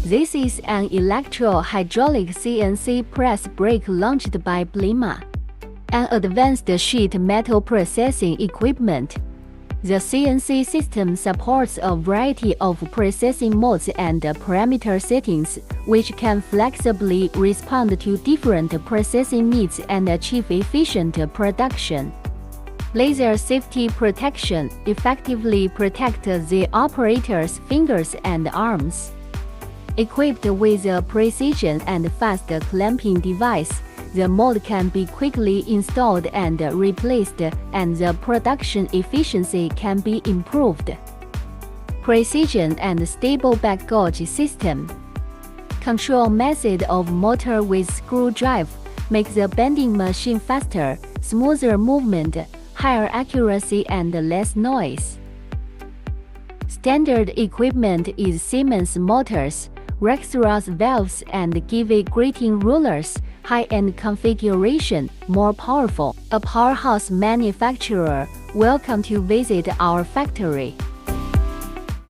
This is an electro-hydraulic CNC press brake launched by Blma, an advanced sheet metal processing equipment. The CNC system supports a variety of processing modes and parameter settings, which can flexibly respond to different processing needs and achieve efficient production. Laser safety protection effectively protects the operator's fingers and arms. Equipped with a precision and fast clamping device, the mold can be quickly installed and replaced, and the production efficiency can be improved. Precision and stable back gauge system. Control method of motor with screw drive makes the bending machine faster, smoother movement, higher accuracy and less noise. Standard equipment is Siemens motors, Rexroth valves and give grating rulers, high-end configuration, more powerful. A powerhouse manufacturer. Welcome to visit our factory.